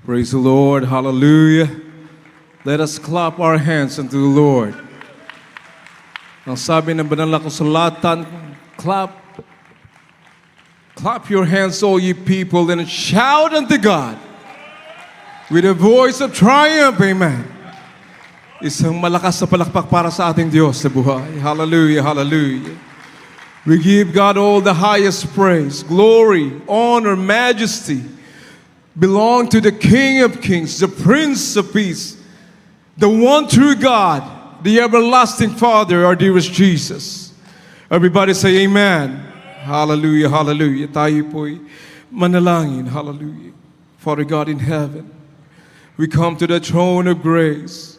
Praise the Lord. Hallelujah. Let us clap our hands unto the Lord. Ang sabi ng banal na kasulatan, clap your hands, all ye people, and shout unto God with a voice of triumph. Amen. Isang malakas na palakpak para sa ating Diyos sa buhay. Hallelujah, hallelujah. We give God all the highest praise, glory, honor, majesty belong to the King of Kings, the Prince of Peace, the one true God, the everlasting Father, our dearest Jesus. Everybody say amen. Hallelujah, hallelujah. Tayo po'y manalangin. Hallelujah. Father God in heaven, we come to the throne of grace.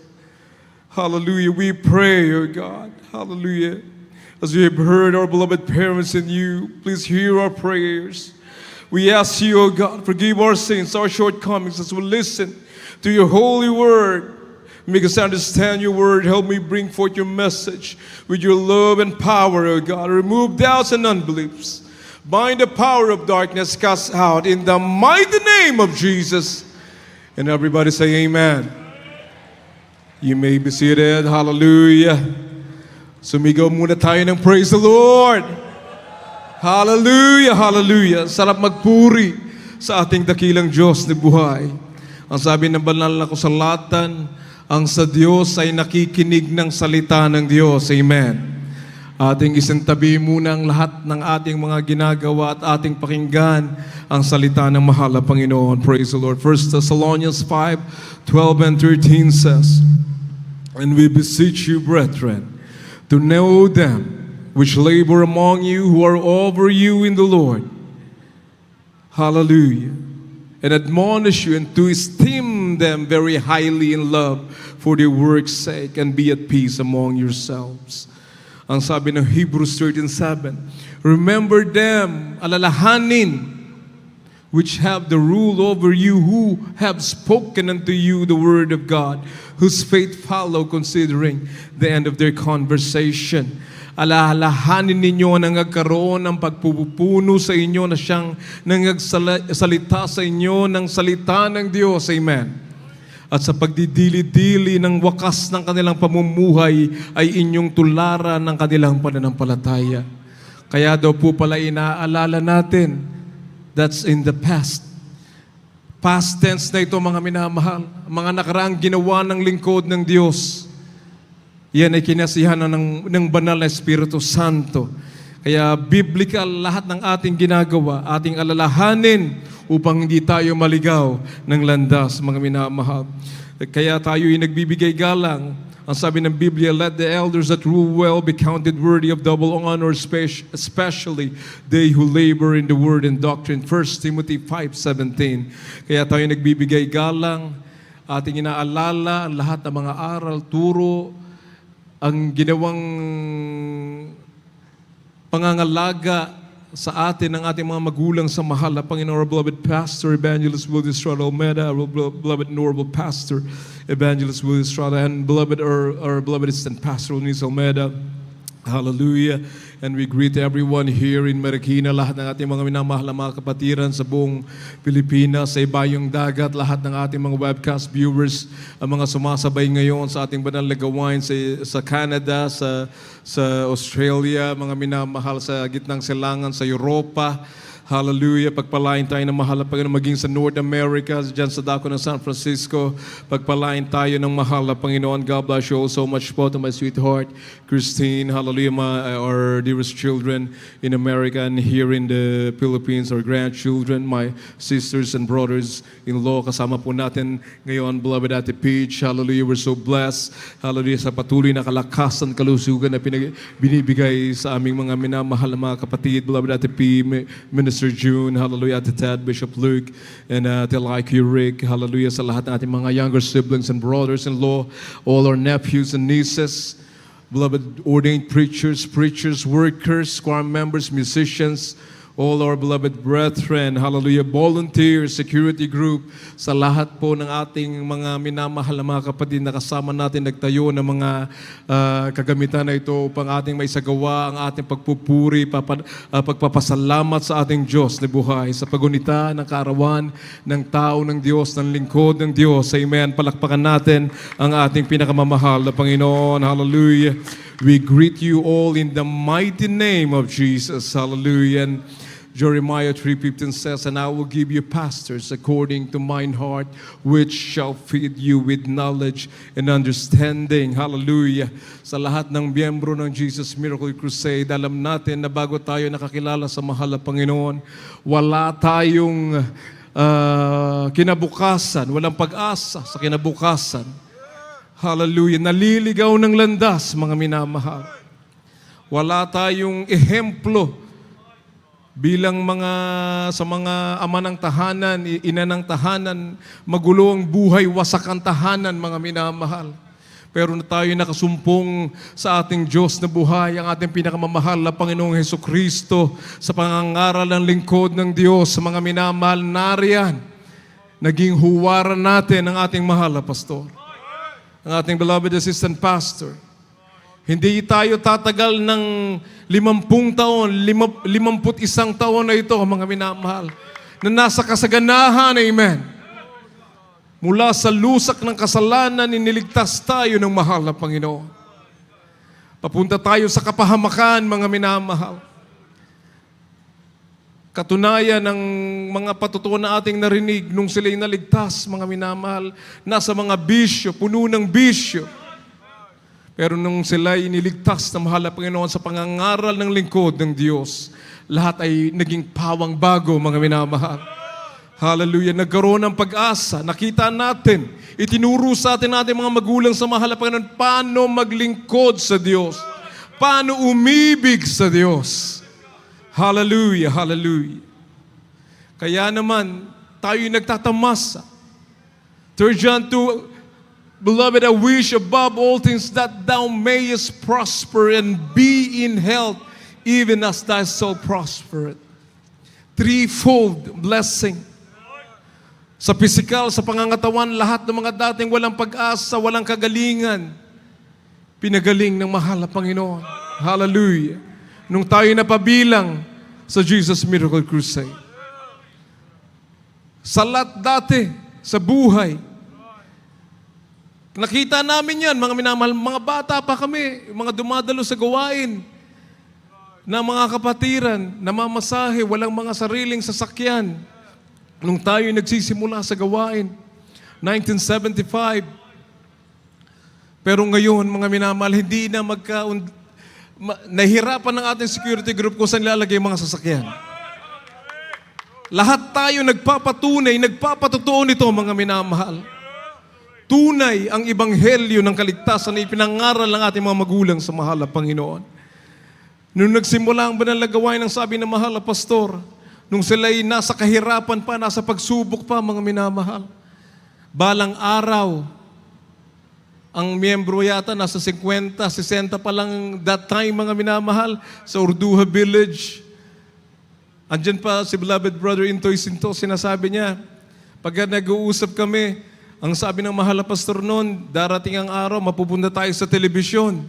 Hallelujah. We pray, oh God. Hallelujah. As we have heard our beloved parents in you, please hear our prayers. We ask you, O God, forgive our sins, our shortcomings as we listen to your holy word. Make us understand your word. Help me bring forth your message with your love and power, O God. Remove doubts and unbeliefs. Bind the power of darkness, cast out in the mighty name of Jesus. And everybody say amen. You may be seated. Hallelujah. Sumigaw muna tayo ng praise the Lord. Hallelujah, hallelujah. Sarap magpuri sa ating dakilang Diyos na buhay. Ang sabi ng banal na kasulatan, ang sa Diyos ay nakikinig ng salita ng Diyos. Amen. Ating isintabi muna ang lahat ng ating mga ginagawa at ating pakinggan ang salita ng mahal na Panginoon. Praise the Lord. 1 Thessalonians 5:12 and 13 says, "And we beseech you, brethren, to know them which labor among you, who are over you in the Lord. Hallelujah. And admonish you, and to esteem them very highly in love for their work's sake, and be at peace among yourselves." Ang sabi ng Hebrews 13:7, "Remember them, alalahanin, which have the rule over you, who have spoken unto you the word of God, whose faith follow, considering the end of their conversation." Alalahanin ninyo na nagkaroon ng pagpupuno sa inyo na siyang nangagsalita sa inyo ng salita ng Diyos. Amen. At sa pagdidili-dili ng wakas ng kanilang pamumuhay ay inyong tularan ng kanilang pananampalataya. Kaya daw po pala inaalala natin, that's in the past. Past tense na ito, mga minamahal. Mga nakaraang ginawa ng lingkod ng Diyos. Yan ay kinasihan ng banal na Espiritu Santo. Kaya biblical lahat ng ating ginagawa, ating alalahanin upang hindi tayo maligaw ng landas, mga minamahal. Kaya tayo ay nagbibigay galang. Ang sabi ng Biblia, "Let the elders that rule well be counted worthy of double honor, especially they who labor in the word and doctrine." 1 Timothy 5:17. Kaya tayo nagbibigay galang, ating inaalala ang lahat ng mga aral, turo, ang ginawang pangangalaga sa atin ng ating mga magulang sa mahal na Panginoon, our beloved Pastor Evangelist Willie Estrada Almeida, our beloved Honorable Pastor Evangelist Willie Estrada, and our beloved Assistant Pastor Eunice Almeida. Hallelujah. And we greet everyone here in Marikina, lahat ng ating mga minamahal na mga kapatiran sa buong Pilipinas, sa ibayong dagat, lahat ng ating mga webcast viewers, ang mga sumasabay ngayon sa ating banal na gawain sa Canada, sa Australia, mga minamahal sa gitnang silangan sa Europa. Hallelujah. Pagpalain tayo ng mahal na Panginoon, maging sa North America, dyan sa dako ng San Francisco. Pagpalain tayo ng mahal na Panginoon. God bless you all so much po to my sweetheart, Christine. Hallelujah. Our dearest children in America and here in the Philippines, our grandchildren, my sisters and brothers-in-law. Kasama po natin ngayon, beloved Ate Peach. Hallelujah. We're so blessed. Hallelujah. Sa patuloy na kalakasan, kalusugan na binibigay sa aming mga minamahal na mga kapatid. Beloved Ate P, Minister June, hallelujah, Ate Ted, Bishop Luke, and Ate Like Rick, hallelujah, sa lahat ng ating mga younger siblings and brothers-in-law, all our nephews and nieces, beloved ordained preachers, workers, choir members, musicians, all our beloved brethren, hallelujah, volunteers, security group, sa lahat po ng ating mga minamahal na mga kapatid na kasama natin nagtayo ng mga kagamitan na ito upang ating maisagawa ang ating pagpupuri, pagpapasalamat sa ating Diyos na buhay, sa pagunita ng kaarawan ng tao ng Diyos, ng lingkod ng Diyos. Amen. Palakpakan natin ang ating pinakamamahal na Panginoon. Hallelujah. We greet you all in the mighty name of Jesus. Hallelujah. And Jeremiah 3:15 says, and I will give you pastors according to mine heart, which shall feed you with knowledge and understanding. Hallelujah. Sa lahat ng miyembro ng Jesus Miracle Crusade, alam natin na bago tayo nakakilala sa mahal na Panginoon, wala tayong kinabukasan, walang pag-asa sa kinabukasan. Hallelujah. Naliligaw ng landas, mga minamahal. Wala tayong ehemplo bilang sa mga ama ng tahanan, ina ng tahanan, magulo ang buhay, wasak ang tahanan, mga minamahal. Pero na tayo nakasumpong sa ating Diyos na buhay, ang ating pinakamamahal na Panginoong Hesukristo, sa pangangaral ng lingkod ng Diyos, sa mga minamahal, nariyan, naging huwaran natin ang ating mahal na pastor, ang ating beloved assistant pastor. Hindi tayo tatagal ng 50 taon, 51 taon na ito, mga minamahal, na nasa kasaganahan, amen. Mula sa lusak ng kasalanan, iniligtas tayo ng mahal na Panginoon. Papunta tayo sa kapahamakan, mga minamahal. Katunayan ng mga patutuan na ating narinig nung sila'y naligtas, mga minamahal, nasa mga bisyo, puno ng bisyo. Pero nung sila iniligtas na mahal na Panginoon sa pangangaral ng lingkod ng Diyos, lahat ay naging pawang bago, mga minamahal. Hallelujah. Nagkaroon ng pag-asa. Nakita natin, itinuro sa atin natin mga magulang sa mahal na Panginoon, paano maglingkod sa Diyos. Paano umibig sa Diyos. Hallelujah, hallelujah. Kaya naman, tayo'y nagtatamasa. 3 John 2, Beloved, I wish above all things that thou mayest prosper and be in health, even as thy soul prospereth. Threefold blessing. Sa pisikal, sa pangangatawan, lahat ng mga dating walang pag-asa, walang kagalingan, pinagaling ng mahal na Panginoon. Hallelujah. Nung tayo napabilang sa Jesus Miracle Crusade. Sa lahat dati, sa buhay, nakita namin yan, mga minamahal, mga bata pa kami, mga dumadalo sa gawain, na mga kapatiran, namamasahe, walang mga sariling sasakyan. Nung tayo nagsisimula sa gawain, 1975. Pero ngayon, mga minamahal, hindi na nahirapan ng ating security group kung saan nilalagay mga sasakyan. Lahat tayo nagpapatunay, nagpapatotoo nito, mga minamahal. Tunay ang ebanghelyo ng kaligtasan na ipinangaral ng ating mga magulang sa mahal na Panginoon. Nung nagsimula ang banal na gawain ng sabi ng mahal na pastor, nung sila'y nasa kahirapan pa, nasa pagsubok pa, mga minamahal, balang araw, ang miyembro yata nasa 50, 60 pa lang that time, mga minamahal, sa Urduha Village. Andyan pa si beloved brother Intoy Sinto, sinasabi niya, pag nag-uusap kami, ang sabi ng mahal na pastor noon, darating ang araw, mapupunta tayo sa telebisyon.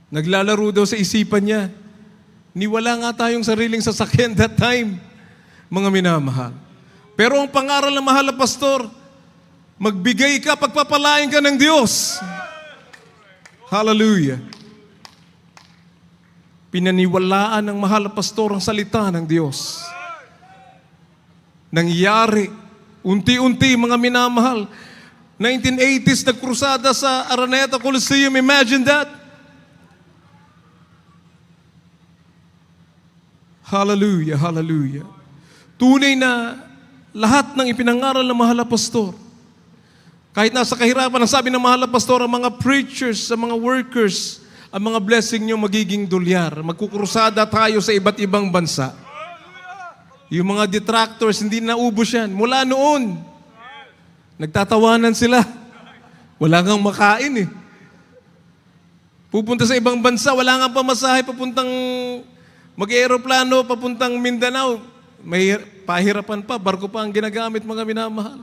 Naglalaro daw sa isipan niya. Niwala nga tayong sariling sasakyan that time, mga minamahal. Pero ang pangaral ng mahal na pastor, magbigay ka, pagpapalain ka ng Diyos. Hallelujah. Pinaniwalaan ng mahal na pastor ang salita ng Diyos. Nangyari. Unti-unti, mga minamahal. 1980s, nagkrusada sa Araneta Coliseum. Imagine that. Hallelujah, hallelujah. Tunay na lahat ng ipinangaral ng mahal na pastor. Kahit nasa kahirapan, ang sabi ng mahal na pastor, ang mga preachers, ang mga workers, ang mga blessing nyo magiging dolyar. Magkukrusada tayo sa iba't ibang bansa. Yung mga detractors, hindi naubos yan. Mula noon, nagtatawanan sila. Wala kang makain eh. Pupunta sa ibang bansa, wala kang pamasahe papuntang Mag-aeroplano papuntang Mindanao, may pahirapan pa, barko pa ang ginagamit, mga minamahal.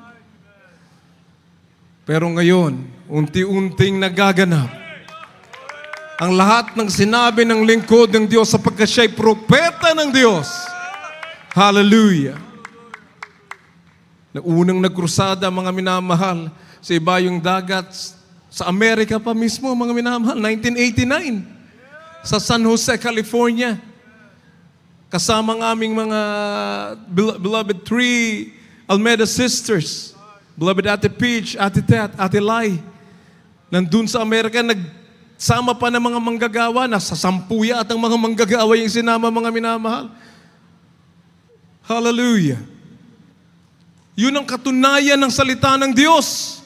Pero ngayon, unti-unting nagaganap ang lahat ng sinabi ng lingkod ng Diyos sapagkat siya'y propeta ng Diyos. Hallelujah! Na unang nagkrusada, mga minamahal, sa ibayong dagat, sa Amerika pa mismo, mga minamahal, 1989, sa San Jose, California. Kasama ng aming mga beloved three Almeida sisters, beloved Ate Peach, Ate Tet, Ate Lai. Nandun sa Amerika, nagsama pa ng mga manggagawa, nasa 10 at ang mga manggagawa yung sinama, mga minamahal. Hallelujah! Yun ang katunayan ng salita ng Diyos.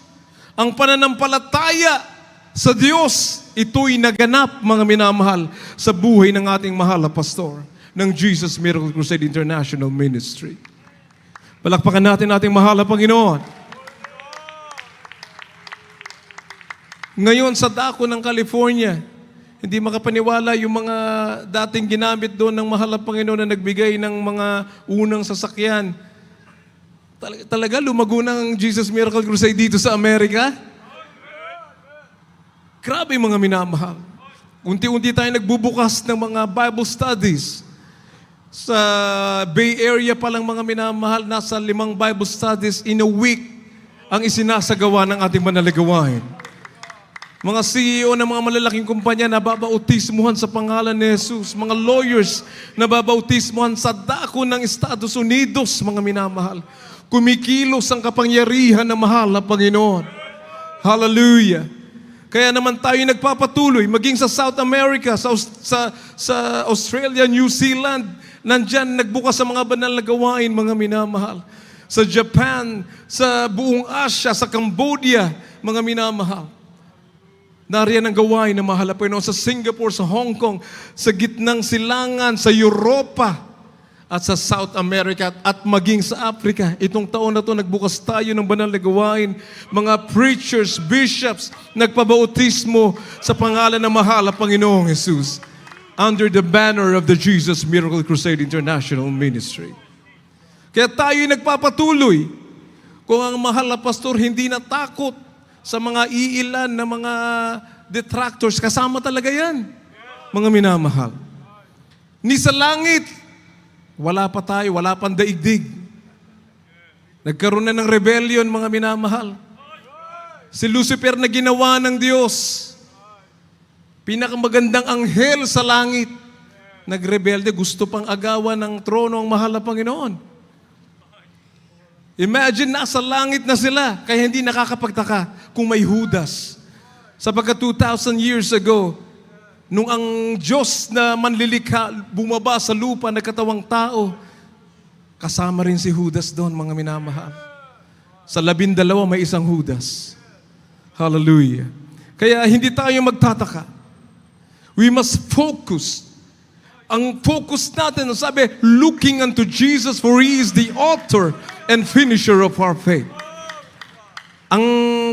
Ang pananampalataya sa Diyos, ito'y naganap, mga minamahal, sa buhay ng ating mahal na pastor ng Jesus Miracle Crusade International Ministry. Palakpakan natin ating mahal na Panginoon. Ngayon sa dako ng California, hindi makapaniwala yung mga dating ginamit doon ng mahal na Panginoon na nagbigay ng mga unang sasakyan. Talaga lumago ng Jesus Miracle Crusade dito sa Amerika? Grabe, mga minamahal. Unti-unti tayo nagbubukas ng mga Bible studies. Sa Bay Area pa lang, mga minamahal, nasa 5 Bible studies in a week ang isinasagawa ng ating manalagawain. Mga CEO ng mga malalaking kumpanya nababautismuhan sa pangalan ni Jesus. Mga lawyers nababautismuhan sa dako ng Estados Unidos, mga minamahal. Kumikilos ang kapangyarihan ng mahal na Panginoon. Hallelujah! Kaya naman tayo nagpapatuloy, maging sa South America, sa Australia, New Zealand, nandyan nagbukas sa mga banal na gawain, mga minamahal. Sa Japan, sa buong Asia, sa Cambodia, mga minamahal. Nariyan ang gawain ng mahal na Panginoon sa Singapore, sa Hong Kong, sa gitnang silangan, sa Europa, at sa South America at maging sa Africa. Itong taon na to nagbukas tayo ng banal na gawain. Mga preachers, bishops, nagpabautismo sa pangalan ng mahal na Panginoong Jesus under the banner of the Jesus Miracle Crusade International Ministry. Kaya tayo nagpapatuloy. Kung ang mahal na pastor hindi natakot sa mga iilan na mga detractors, kasama talaga yan, mga minamahal. Ni sa langit, wala pa tayo, wala pang daigdig. Nagkaroon na ng rebellion, mga minamahal. Si Lucifer na ginawa ng Diyos, pinakamagandang anghel sa langit, nagrebelde, gusto pang agawan ng trono ang mahal na Panginoon. Imagine, nasa langit na sila, kaya hindi nakakapagtaka kung may Judas. Sapagkat 2,000 years ago, nung ang Diyos na manlilikha, bumaba sa lupa, nagkatawang tao, kasama rin si Judas doon, mga minamahal. Sa 12, may isang Judas. Hallelujah. Kaya hindi tayo magtataka. We must focus. Ang focus natin, sabi, looking unto Jesus, for He is the author and finisher of our faith. Ang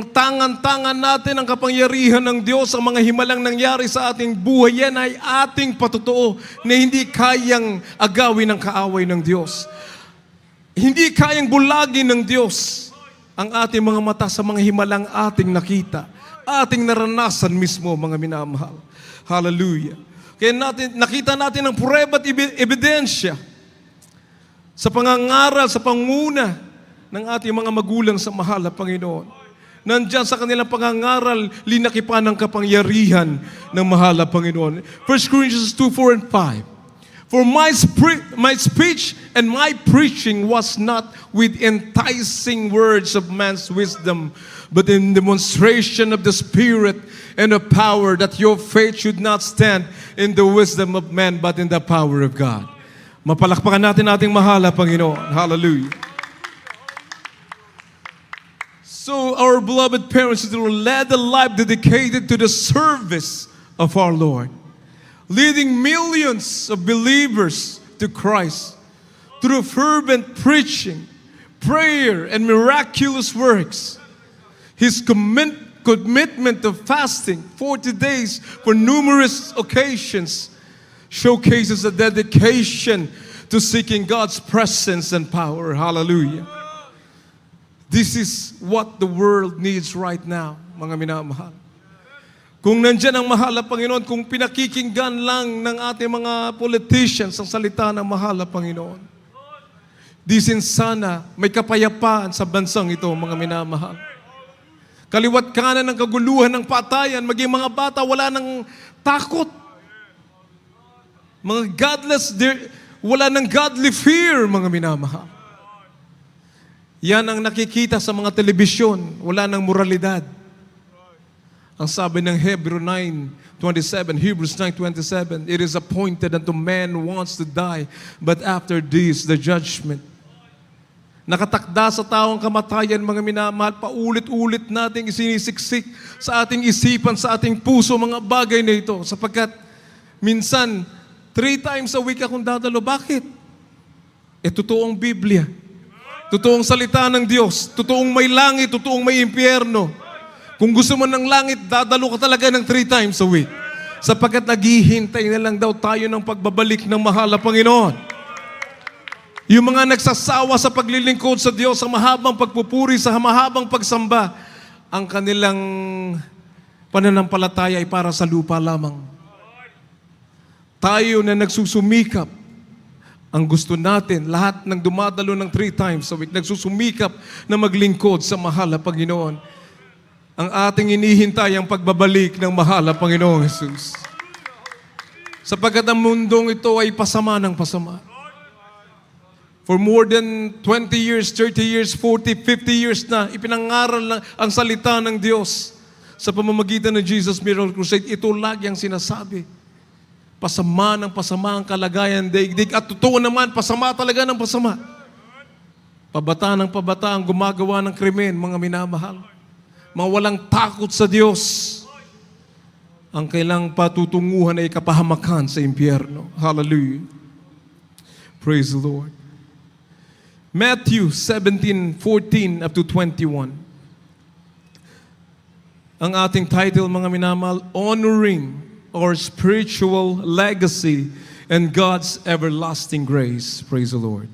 tangan-tangan natin, ang kapangyarihan ng Diyos, ang mga himalang nangyari sa ating buhay, yan ay ating patutuo na hindi kayang agawin ng kaaway ng Diyos. Hindi kayang bulagin ng Diyos ang ating mga mata sa mga himalang ating nakita, ating naranasan mismo, mga minamahal. Hallelujah. Kaya nakita natin ang prueba at ebidensya sa pangangaral, sa panguna ng ating mga magulang sa mahal na Panginoon. Nandyan sa kanilang pangangaral, linakipan ng kapangyarihan ng mahal na Panginoon. 1 Corinthians 2, 4, and 5. For my speech and my preaching was not with enticing words of man's wisdom, but in demonstration of the Spirit and of power, that your faith should not stand in the wisdom of man, but in the power of God. Mapalakpakan natin ating mahal na Panginoon. Hallelujah. So our beloved parents led a life dedicated to the service of our Lord, leading millions of believers to Christ through fervent preaching, prayer, and miraculous works. His commitment to fasting 40 days for numerous occasions showcases a dedication to seeking God's presence and power. Hallelujah. This is what the world needs right now, mga minamahal. Kung nandyan ang mahal na Panginoon, kung pinakikinggan lang ng ating mga politicians ang salita ng mahal na Panginoon, di sana may kapayapaan sa bansang ito, mga minamahal. Kaliwat kanan ng kaguluhan ng patayan, maging mga bata wala nang takot. Mga godless, wala nang godly fear, mga minamahal. Yan ang nakikita sa mga telebisyon, wala nang moralidad. Ang sabi ng Hebrews 9:27, it is appointed unto man wants to die, but after this, the judgment. Nakatakda sa taong kamatayan, mga minamahal, paulit-ulit nating isinisiksik sa ating isipan, sa ating puso, mga bagay na ito. Sapagkat minsan, 3 times a week akong dadalo. Bakit? Totoong Biblia. Totoong salita ng Diyos. Totoong may langit, totoong may impyerno. Kung gusto mo ng langit, dadalo ka talaga ng 3 times a week. Sapagkat naghihintay na lang daw tayo ng pagbabalik ng mahal na Panginoon. Yung mga nagsasawa sa paglilingkod sa Diyos, sa mahabang pagpupuri, sa mahabang pagsamba, ang kanilang pananampalataya ay para sa lupa lamang. Tayo na nagsusumikap, ang gusto natin, lahat ng dumadalo ng 3 times a week, nagsusumikap na maglingkod sa mahal na Panginoon. Ang ating inihintay ang pagbabalik ng mahal na Panginoong Jesus. Sapagkat ang mundong ito ay pasama ng pasama. For more than 20 years, 30 years, 40, 50 years na, ipinangaral na ang salita ng Diyos sa pamamagitan ng Jesus Miracle Crusade. Ito lagi ang sinasabi. Pasama ng pasama ang kalagayan daigdig. At totoo naman, pasama talaga ng pasama. Pabata ng pabata ang gumagawa ng krimen, mga minamahal. Mga walang takot sa Diyos. Ang kailang patutunguhan ay kapahamakan sa impyerno. Hallelujah. Praise the Lord. Matthew 17:14 up to 21. Ang ating title, mga minamahal, Honoring our Spiritual Legacy and God's Everlasting Grace. Praise the Lord.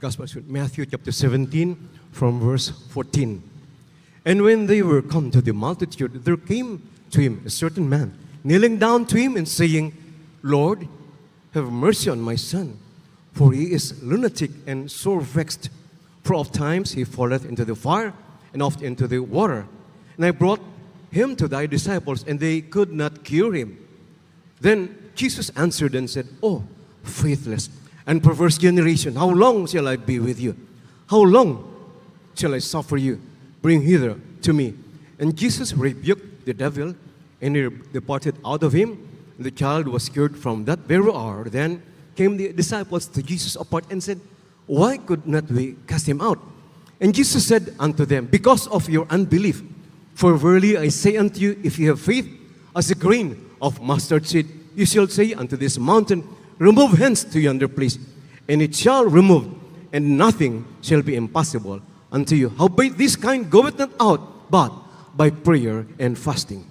Gospel, Matthew chapter 17 from verse 14. And when they were come to the multitude, there came to him a certain man, kneeling down to him and saying, Lord, have mercy on my son, for he is lunatic and sore vexed. For oft times he falleth into the fire, and oft into the water. And I brought him to thy disciples, and they could not cure him. Then Jesus answered and said, Oh, faithless and perverse generation, how long shall I be with you? How long shall I suffer you? Bring hither to me. And Jesus rebuked the devil, and he departed out of him. And the child was cured from that very hour. Then came the disciples to Jesus apart and said, Why could not we cast him out? And Jesus said unto them, Because of your unbelief. For verily I say unto you, if you have faith as a grain of mustard seed, you shall say unto this mountain, Remove hence to yonder place, and it shall remove, and nothing shall be impossible unto you. Howbeit this kind goeth not out, but by prayer and fasting.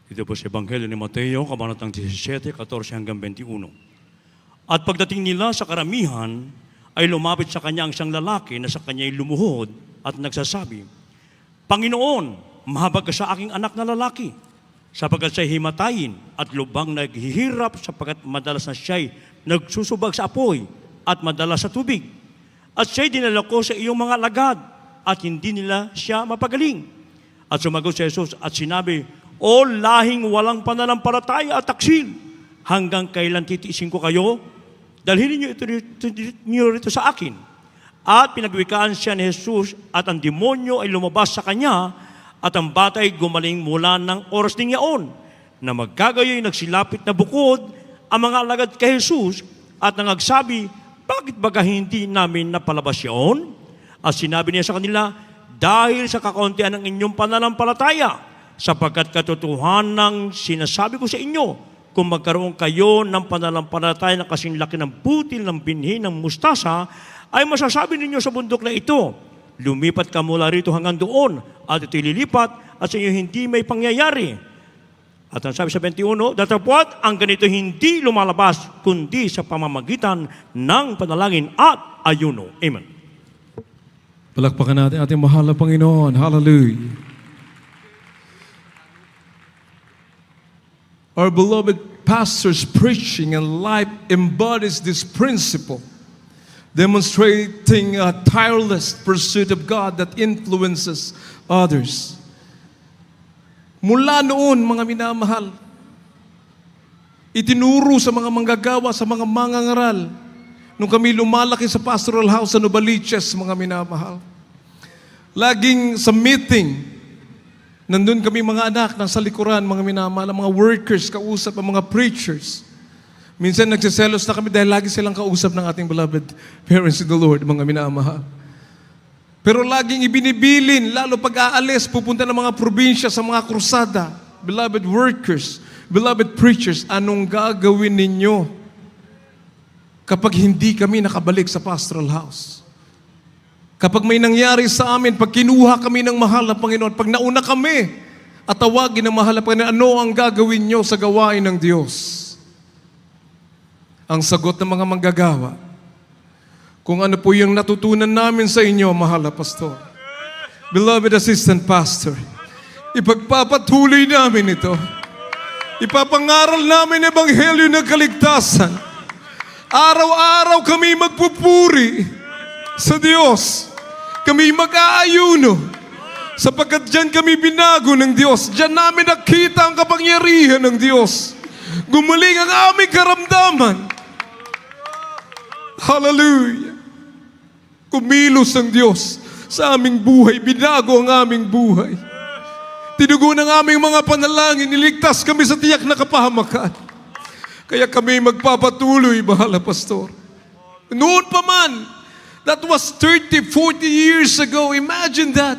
Ito po sa Ebanghelyo ni Mateo, kabanatang 17, 14 hanggang 21. At pagdating nila sa karamihan, ay lumapit sa kanya ang siyang lalaki na sa kanya'y lumuhod at nagsasabi, Panginoon, mahabag ka sa aking anak na lalaki, sapagkat siya'y himatayin at lubang naghihirap sapagkat madalas na siya'y nagsusubag sa apoy at madalas sa tubig. At siya'y dinala ko sa iyong mga lagad at hindi nila siya mapagaling. At sumagot si Jesus at sinabi, O lahing walang pananampalataya at taksil, hanggang kailan titiisin ko kayo? Dalhin niyo rito sa akin. At pinagwikaan siya ni Jesus at ang demonyo ay lumabas sa kanya at ang bata ay gumaling mula ng oras ding yaon na magkagayoy nagsilapit na bukod ang mga alagad kay Jesus at nangagsabi, Bakit baga hindi namin napalabas yaon? At sinabi niya sa kanila, Dahil sa kakauntian ng inyong pananampalataya, sapagkat katotohanan sinasabi ko sa inyo, kung magkaroon kayo ng pananampalataya na kasing laki ng butil ng binhi ng mustasa, ay masasabi ninyo sa bundok na ito, lumipat ka mula rito hanggang doon at ito'y lilipat at sa iyo hindi may pangyayari. At ang sabi sa 21, datapwat ang ganito hindi lumalabas kundi sa pamamagitan ng panalangin at ayuno. Amen. Palakpakan natin ating mahal na Panginoon. Hallelujah. Our beloved pastor's preaching and life embodies this principle, demonstrating a tireless pursuit of God that influences others. Mula noon, mga minamahal, itinuro sa mga manggagawa, sa mga mangangaral, nung kami lumalaki sa pastoral house sa Novaliches, mga minamahal. Laging sa meeting, nandun kami mga anak, nasa likuran, mga minamahal, mga workers, kausap, ang mga preachers. Minsan nagsiselos na kami dahil lagi silang kausap ng ating beloved parents in the Lord, mga minamahal. Pero laging ibinibilin, lalo pag aalis, pupunta ng mga probinsya sa mga krusada, beloved workers, beloved preachers, anong gagawin ninyo kapag hindi kami nakabalik sa pastoral house? Kapag may nangyari sa amin, pag kinuha kami ng mahal na Panginoon, pag nauna kami at tawagin ng mahal na Panginoon, ano ang gagawin nyo sa gawain ng Diyos? Ang sagot ng mga manggagawa, kung ano po yung natutunan namin sa inyo, mahal na pastor. Beloved assistant pastor, ipagpapatuloy namin ito. Ipapangaral namin ang ebanghelyo ng kaligtasan. Araw-araw kami magpupuri sa Diyos. Kami mag-aayuno sapagkat dyan kami binago ng Diyos. Dyan namin nakita ang kapangyarihan ng Diyos. Gumaling ang aming karamdaman. Hallelujah. Kumilos ang Diyos sa aming buhay. Binago ang aming buhay. Tinugon ang aming mga panalangin. Niligtas kami sa tiyak na kapahamakan. Kaya kami magpapatuloy, mahal na pastor. Noon pa man, that was 30, 40 years ago. Imagine that.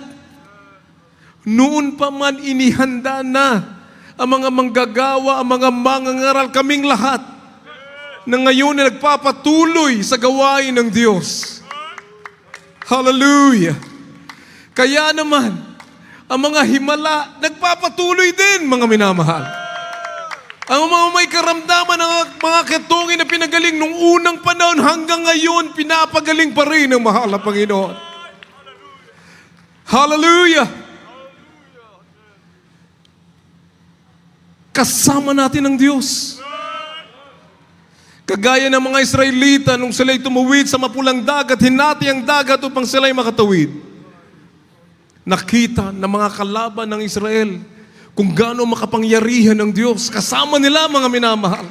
Noon pa man inihanda na ang mga manggagawa, ang mga mangangaral, kaming lahat na ngayon na nagpapatuloy sa gawain ng Diyos. Hallelujah. Kaya naman, ang mga himala, nagpapatuloy din, mga minamahal. Ang mga may karamdaman ng mga ketongin na pinagaling nung unang panahon hanggang ngayon, pinapagaling pa rin ng mahal na Panginoon. Hallelujah. Kasama natin ang Diyos. Kagaya ng mga Israelita nung sila'y tumuwid sa mapulang dagat, hinati ang dagat upang sila'y makatawid. Nakita ng mga kalaban ng Israel kung gaano makapangyarihan ng Diyos. Kasama nila, mga minamahal.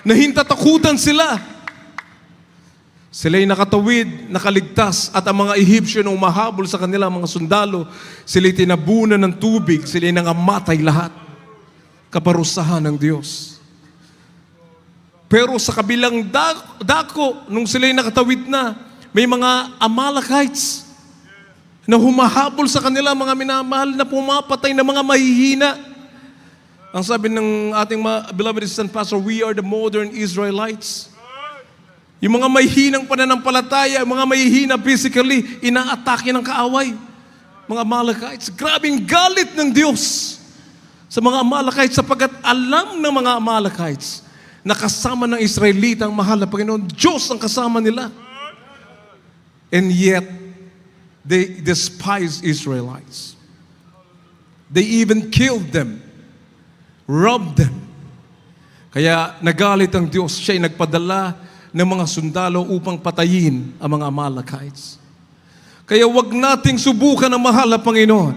Nahintatakutan sila. Sila'y nakatawid, nakaligtas, at ang mga Egyptian na umahabol sa kanila, mga sundalo, sila'y tinabunan ng tubig, sila'y nangamatay lahat. Kaparusahan ng Diyos. Pero sa kabilang dako, nung sila'y nakatawid na, may mga Amalekites na humahabol sa kanila, mga minamahal, na pumapatay na mga mahihina. Ang sabi ng ating beloved assistant pastor, we are the modern Israelites. Yung mga mahihinang pananampalataya, mga mahihina physically, inaatake ng kaaway. Mga Amalekites. Grabing galit ng Diyos sa mga Amalekites sapagkat alam ng mga Amalekites na kasama ng Israelita ang mahal na Panginoon. Diyos ang kasama nila. And yet, they despise Israelites. They even killed them. Robbed them. Kaya nagalit ang Diyos. Siya'y nagpadala ng mga sundalo upang patayin ang mga Amalekites. Kaya wag nating subukan ang mahal na Panginoon.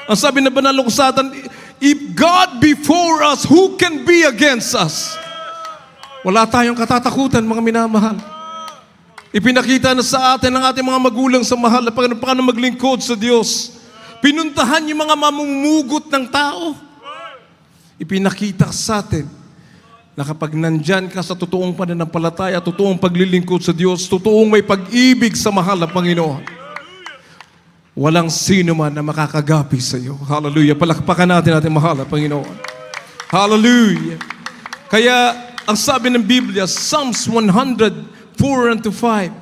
Ang sabi ng banal na kasulatan, if God before us, who can be against us? Wala tayong katatakutan, mga minamahal. Ipinakita na sa atin ng ating mga magulang sa mahal na Panginoon paano maglingkod sa Diyos. Pinuntahan yung mga mamumugot ng tao. Ipinakita sa atin na kapag nandyan ka sa totoong pananampalataya, totoong paglilingkod sa Diyos, totoong may pag-ibig sa mahal na Panginoon, walang sino man na makakagapi sa iyo. Hallelujah. Palakpakan natin ating mahal na Panginoon. Hallelujah. Kaya, ang sabi ng Biblia, Psalms 104:5,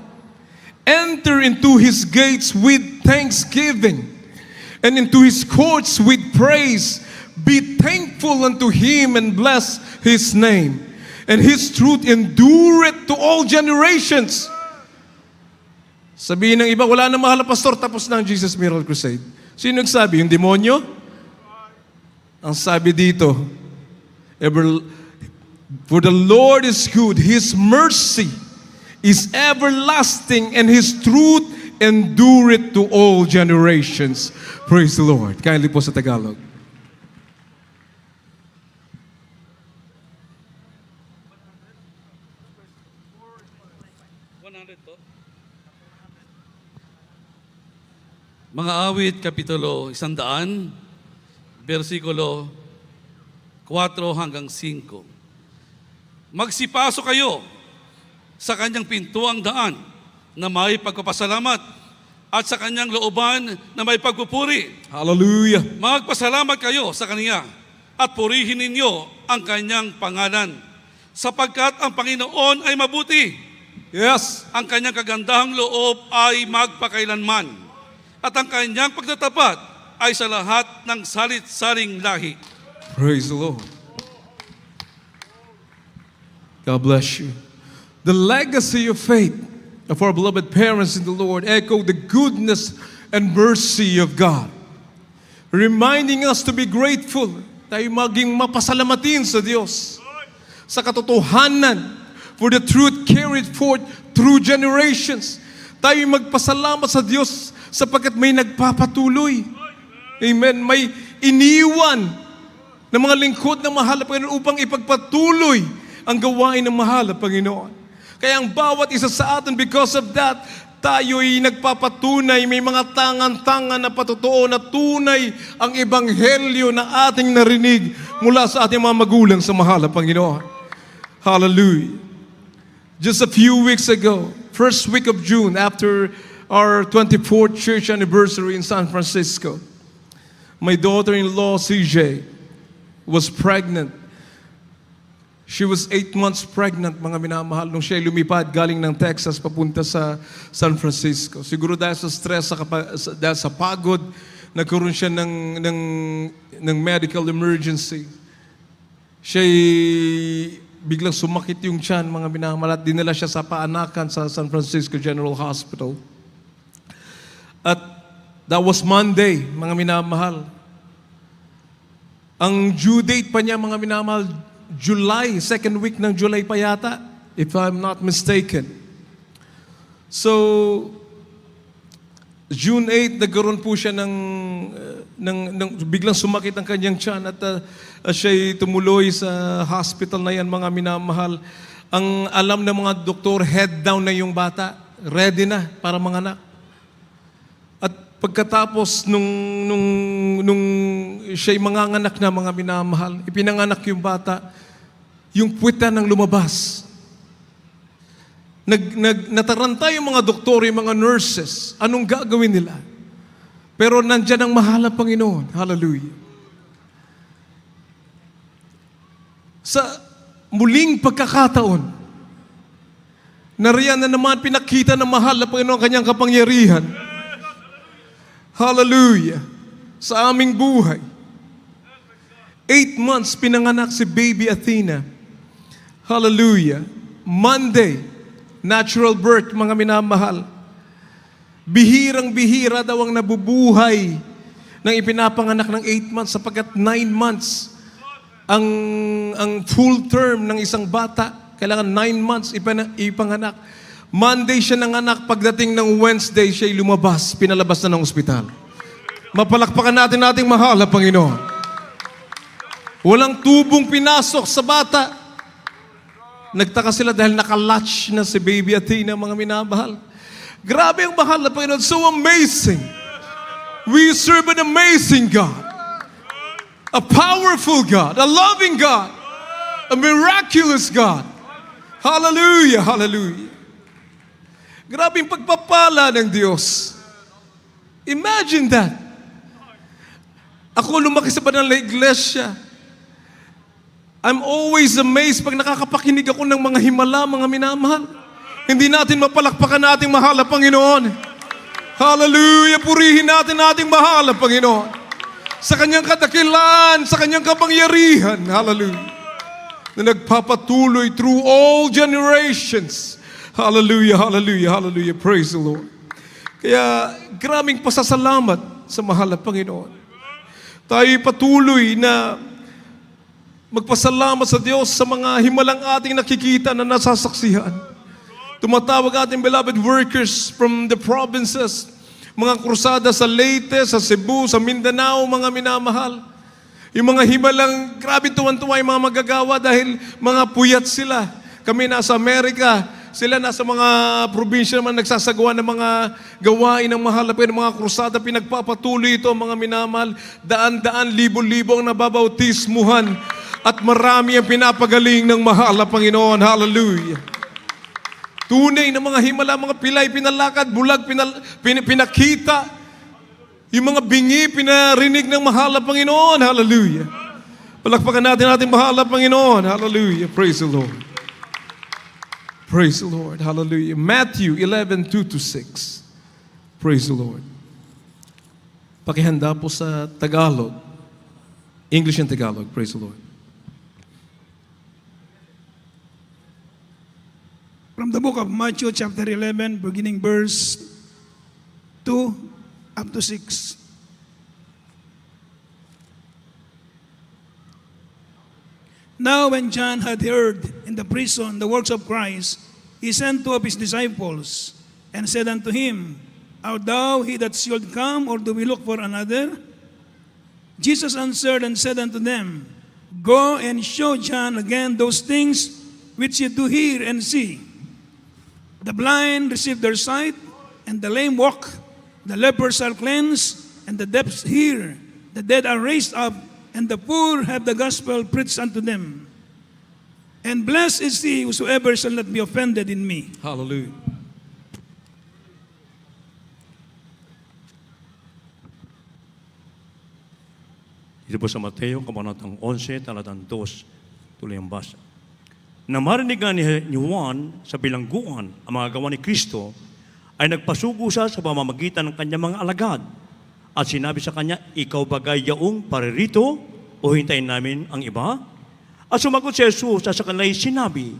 enter into His gates with thanksgiving, and into his courts with praise. Be thankful unto him and bless his name. And his truth endureth to all generations. Sabihin ng iba, wala na mahal na pastor, tapos na ang Jesus Miracle Crusade. Sino nagsabi? Yung demonyo? Ang sabi dito, for the Lord is good, his mercy is everlasting, and his truth endureth to all generations. Praise the Lord. Kindly po sa Tagalog. Mga awit, Kapitulo 100, versikulo 4 hanggang 5. Magsipaso kayo sa kanyang pintuang daan na may pagpapasalamat at sa kanyang looban na may pagpupuri. Hallelujah. Magpasalamat kayo sa kanya at purihin ninyo ang kanyang pangalan sapagkat ang Panginoon ay mabuti. Yes. Ang kanyang kagandahang loob ay magpakailanman. At ang kanyang pagtatapat ay sa lahat ng salit-saling lahi. Praise the Lord. God bless you. The legacy of faith of our beloved parents in the Lord echo the goodness and mercy of God, reminding us to be grateful. Tayo maging mapasalamatin sa Diyos sa katotohanan for the truth carried forth through generations. Tayo magpasalamat sa Diyos sapagkat may nagpapatuloy. Amen. May iniwan ng mga lingkod ng mahal na Panginoon upang ipagpatuloy ang gawain ng mahal na Panginoon. Kaya ang bawat isa sa atin, because of that, tayo'y nagpapatunay, may mga tangan-tangan na patotoo na tunay ang ebanghelyo na ating narinig mula sa ating mga magulang sa mahal na Panginoon. Hallelujah. Just a few weeks ago, first week of June, after our 24th church anniversary in San Francisco, my daughter-in-law, CJ, was pregnant. She was 8 months pregnant, mga minamahal, nung siya lumipad galing ng Texas papunta sa San Francisco. Siguro dahil sa stress, dahil sa pagod, nagkaroon siya ng medical emergency. Siya'y biglang sumakit yung tiyan, mga minamahal, at dinala siya sa paanakan sa San Francisco General Hospital. At that was Monday, mga minamahal. Ang due date pa niya, mga minamahal, July, second week ng July pa yata, if I'm not mistaken. So, June 8, nagkaroon po siya ng biglang sumakit ang kanyang tiyan at siya'y tumuloy sa hospital na yan, mga minamahal. Ang alam ng mga doktor, head down na yung bata, ready na para manganak. At pagkatapos nung siya'y manganganak na, mga minamahal, ipinanganak yung bata, yung puwita nang lumabas. Nataranta yung mga doktor, yung mga nurses. Anong gagawin nila? Pero nandyan ang mahal na Panginoon. Hallelujah. Sa muling pagkakataon, nariyan na naman pinakita ng mahal na Panginoon ang kanyang kapangyarihan. Hallelujah. Sa aming buhay. 8 months pinanganak si baby Athena. Hallelujah. Monday, natural birth, mga minamahal. Bihirang-bihira daw ang nabubuhay ng ipinapanganak ng 8 months sapagkat 9 months ang full term ng isang bata. Kailangan 9 months ipanganak. Monday siya nanganak, pagdating ng Wednesday siya'y lumabas, pinalabas na ng ospital. Mapalakpakan natin ating mahal na Panginoon. Walang tubong pinasok sa bata. Nagtaka sila dahil nakalatch na si baby Athena, mga minamahal. Grabe ang mahal na Panginoon. So amazing. We serve an amazing God. A powerful God. A loving God. A miraculous God. Hallelujah, hallelujah. Grabe yung pagpapala ng Diyos. Imagine that. Ako lumaki sa banal na iglesia. I'm always amazed pag nakakapakinig ako ng mga himala, mga minamahal. Hindi natin mapalakpakan nating mahal na Panginoon. Hallelujah! Purihin natin ating mahal na Panginoon. Sa kanyang kadakilan, sa kanyang kapangyarihan. Hallelujah! Na nagpapatuloy through all generations. Hallelujah, hallelujah, hallelujah. Praise the Lord. Kaya, graming pasasalamat sa mahal na Panginoon. Tayo patuloy na magpasalamat sa Diyos sa mga himalang ating nakikita na nasasaksihan. Tumatawag ating beloved workers from the provinces, mga krusada sa Leyte, sa Cebu, sa Mindanao, mga minamahal. Yung mga himalang, grabe tuwan-tuwa yung mga magagawa dahil mga puyat sila. Kami nasa Amerika, sila nasa mga probinsya naman nagsasagawa ng mga gawain ng mahal na Panginoon, mga krusada, pinagpapatuloy ito mga minamahal. Daan-daan, libo-libo ang nababautismuhan at marami ang pinapagaling ng mahal na Panginoon. Hallelujah! Tunay na mga himala, mga pilay, pinalakad, bulag, pinakita. Yung mga bingi, pinarinig ng mahal na Panginoon. Hallelujah! Palakpakan natin ating mahal na Panginoon. Hallelujah! Praise the Lord. Praise the Lord. Hallelujah. Matthew 11:2-6. Praise the Lord. Pakihanda po sa Tagalog. English and Tagalog. Praise the Lord. From the book of Matthew chapter 11, beginning verse 2 up to 6. Now when John had heard in the prison the works of Christ, he sent two of his disciples and said unto him, Art thou he that should come, or do we look for another? Jesus answered and said unto them, Go and show John again those things which ye do hear and see. The blind receive their sight, and the lame walk, the lepers are cleansed, and the deaf hear, the dead are raised up, and the poor have the gospel preached unto them. And blessed is he whosoever shall not be offended in me. Hallelujah. Ito po sa Mateo, kabanatang 11, talatang 2, tuloy ang basa. Na marinig nga ni Juan sa bilangguan ang mga gawa ni Kristo, ay nagpasugo siya sa pamamagitan ng kanyang mga alagad. At sinabi sa kanya, ikaw bagay yaong paririto o hintayin namin ang iba? At sumagot si Jesus sa kanila'y sinabi,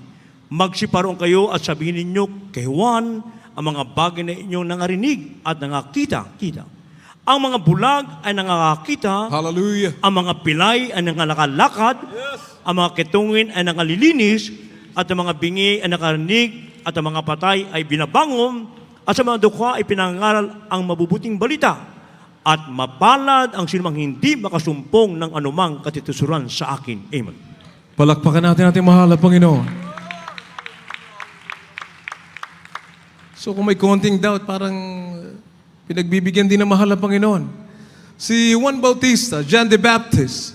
magsiparong kayo at sabihin ninyo kay Juan ang mga bagay na inyong nangarinig at nangakita. Ang mga bulag ay nangakakita, Hallelujah. ang mga pilay ay nangalakad, ang mga ketungin ay nangalilinis, at ang mga bingi ay nakarinig, at ang mga patay ay binabangon, at sa mga dukha ay pinangaral ang mabubuting balita. At mapalad ang sinumang hindi makasumpong ng anumang katitusuran sa akin. Amen. Palakpakan natin ating mahal na Panginoon. So kung may konting doubt, parang pinagbibigyan din ng mahal na Panginoon. Si Juan Bautista, John the Baptist,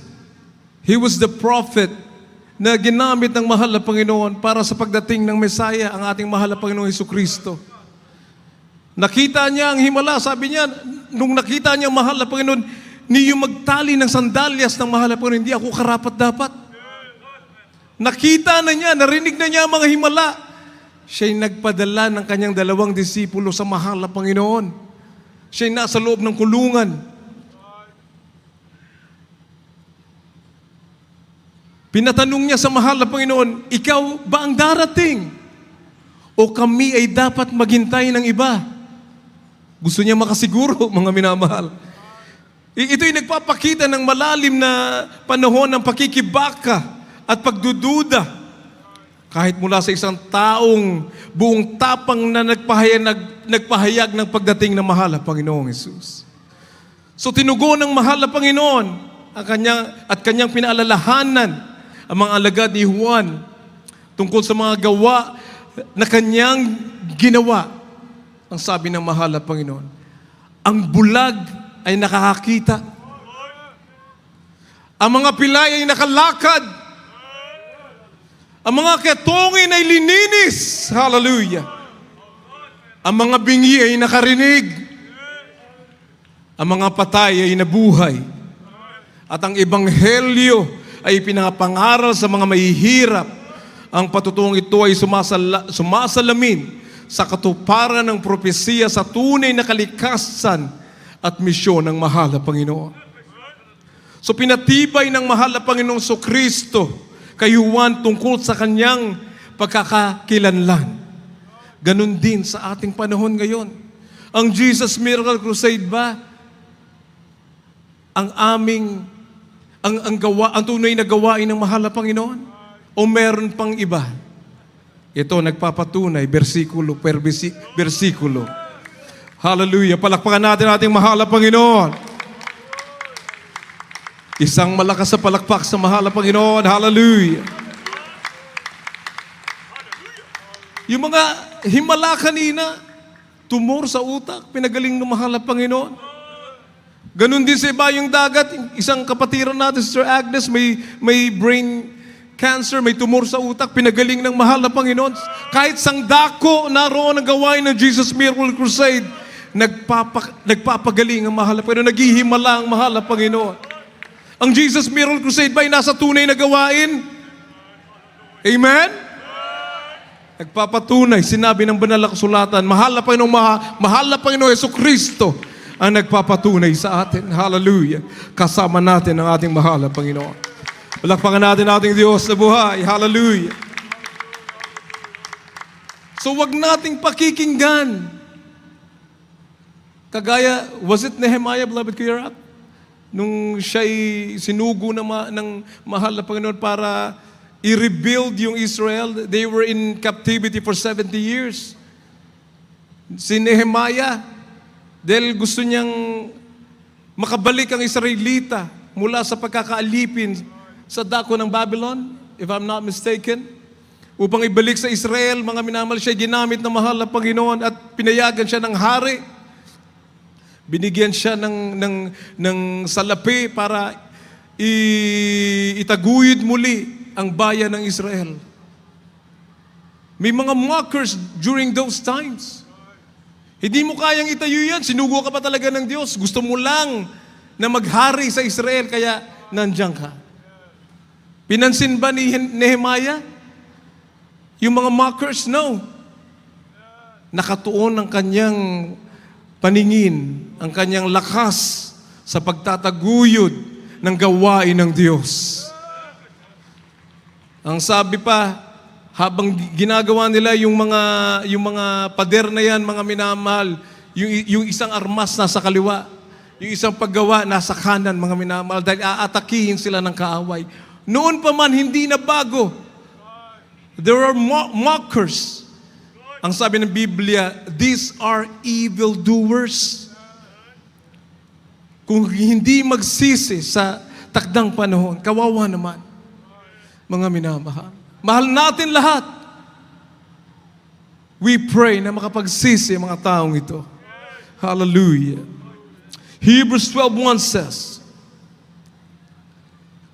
he was the prophet na ginamit ng mahal na Panginoon para sa pagdating ng Messiah, ang ating mahal na Panginoong Hesukristo. Nakita niya ang himala, sabi niya, nung nakita niya ang mahal na Panginoon, niyo magtali ng sandalyas ng mahal na Panginoon, hindi ako karapat-dapat. Nakita na niya, narinig na niya ang mga himala. Siya'y nagpadala ng kanyang 2 disipulo sa mahal na Panginoon. Siya'y nasa loob ng kulungan. Pinatanong niya sa mahal na Panginoon, ikaw ba ang darating? O kami ay dapat maghintay ng iba? Gusto niya makasiguro, mga minamahal. Ito'y nagpapakita ng malalim na panahon ng pakikibaka at pagdududa. Kahit mula sa isang taong buong tapang na nagpahayag ng pagdating ng mahal na Panginoong Hesus. So tinugon ng mahal na Panginoon ang kanyang pinaalalahanan ang mga alagad ni Juan tungkol sa mga gawa na kanyang ginawa. Ang sabi ng mahal na Panginoon, ang bulag ay nakakakita. Ang mga pilay ay nakalakad. Ang mga ketongin ay lininis. Hallelujah. Ang mga bingi ay nakarinig. Ang mga patay ay nabuhay. At ang ebanghelyo ay pinapangaral sa mga mahihirap. Ang patutong ito ay sumasalamin sa katuparan ng propesiya sa tunay na kalikasan at misyon ng mahal na Panginoon. So pinatibay ng mahal na Panginoong Kristo kay Juan tungkol sa kanyang pagkakakilanlan. Ganon din sa ating panahon ngayon. Ang Jesus Miracle Crusade ba ang tunay na gawain ng mahal na Panginoon? O meron pang iba? Ito nagpapatunay, bersikulo per bersikulo. Hallelujah. Palakpakan natin ating mahal na Panginoon. Isang malakas sa palakpak sa mahal na Panginoon. Hallelujah. Yung mga himala kanina, tumor sa utak, pinagaling ng mahal na Panginoon. Ganon din sa iba yung dagat. Isang kapatiran natin, Sister Agnes, may brain cancer, may tumor sa utak, pinagaling ng mahal na Panginoon. Kahit sang dako naroon ang gawain ng Jesus Miracle Crusade, nagpapagaling ang mahal na Panginoon, naghihimala ang mahal na Panginoon. Ang Jesus Miracle Crusade ba ay nasa tunay na gawain? Amen? Nagpapatunay, sinabi ng banal na kasulatan, mahal na Panginoong Jesucristo ang nagpapatunay sa atin. Hallelujah. Kasama natin ang ating mahal na Panginoon. Palakpakan natin ating Diyos na buhay. Hallelujah. So wag nating pakikinggan. Kagaya, was it Nehemiah, beloved Kuya Rap? Nung siya'y sinugo ng mahal na Panginoon para i-rebuild yung Israel. They were in captivity for 70 years. Si Nehemiah, dahil gusto niyang makabalik ang Israelita mula sa pagkakaalipin sa dako ng Babylon, if I'm not mistaken, upang ibalik sa Israel, mga minamahal, siya ginamit ng mahal na Panginoon at pinayagan siya ng hari. Binigyan siya ng salapi para itaguyod muli ang bayan ng Israel. May mga mockers during those times. Hindi mo kayang itayo yan. Sinugo ka pa talaga ng Diyos. Gusto mo lang na maghari sa Israel, kaya nandiyan ka. Pinansin ba ni Nehemiah yung mga mockers? No. Nakatuon ang kanyang paningin, ang kanyang lakas sa pagtataguyod ng gawain ng Diyos. Ang sabi pa, habang ginagawa nila yung mga pader na yan, mga minamahal, yung isang armas nasa kaliwa, yung isang paggawa nasa kanan, mga minamahal, dahil aatakihin sila ng kaaway. Noon pa man, hindi na bago. There are mockers. Ang sabi ng Biblia, these are evildoers. Kung hindi magsisi sa takdang panahon, kawawa naman, mga minamahal. Mahal natin lahat. We pray na makapagsisi ang mga taong ito. Hallelujah. Hebrews 12:1 says,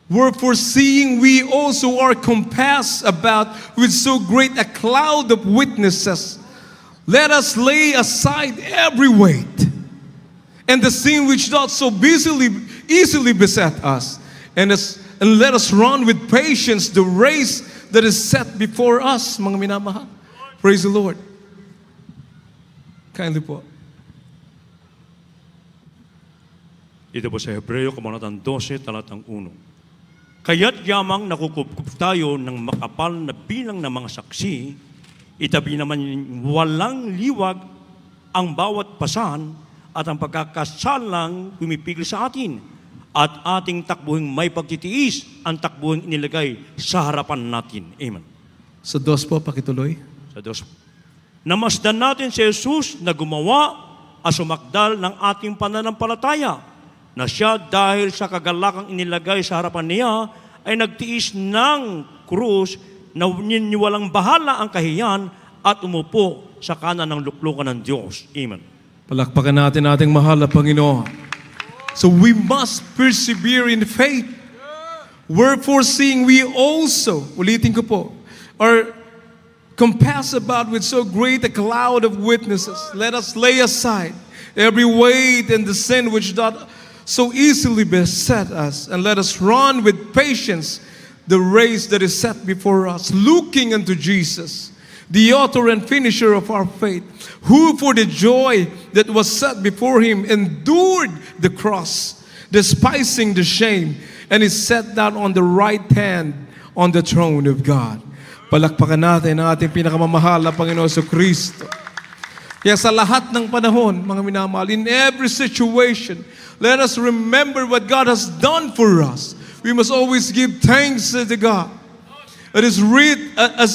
wherefore, seeing we also are compassed about with so great a cloud of witnesses, let us lay aside every weight and the sin which doth so easily beset us, and let us run with patience the race that is set before us, mga minamahal. Praise the Lord. Kindly po. Dito po sa Hebreo, Kabanatang 12, talatang 1. Kaya't yamang nakukupkup tayo ng makapal na bilang ng mga saksi, itabi naman walang liwag ang bawat pasan at ang pagkakasalang pumipigil sa atin, at ating takbuhing may pagtitiis ang takbuhing inilagay sa harapan natin. Amen. Sa dos po, pakituloy. Sa Diyos. Namasdan natin si Jesus na gumawa at sumakdal ng ating pananampalataya, na siya dahil sa kagalakang inilagay sa harapan niya ay nagtiis ng krus na walang bahala ang kahiyan at umupo sa kanan ng luklukan ng Diyos. Amen. Palakpakan natin ating mahal na Panginoon. So we must persevere in faith. Wherefore, seeing we also, ulitin ko po, are compassed about with so great a cloud of witnesses, let us lay aside every weight and the sin which doth so easily beset us, and let us run with patience the race that is set before us, looking unto Jesus, the author and finisher of our faith, who for the joy that was set before him endured the cross, despising the shame, and is set down on the right hand on the throne of God. Palakpakan natin ang ating pinakamamahal na Panginoon sa Kristo. Kaya sa lahat ng panahon, mga minamahal, in every situation, let us remember what God has done for us. We must always give thanks to God. As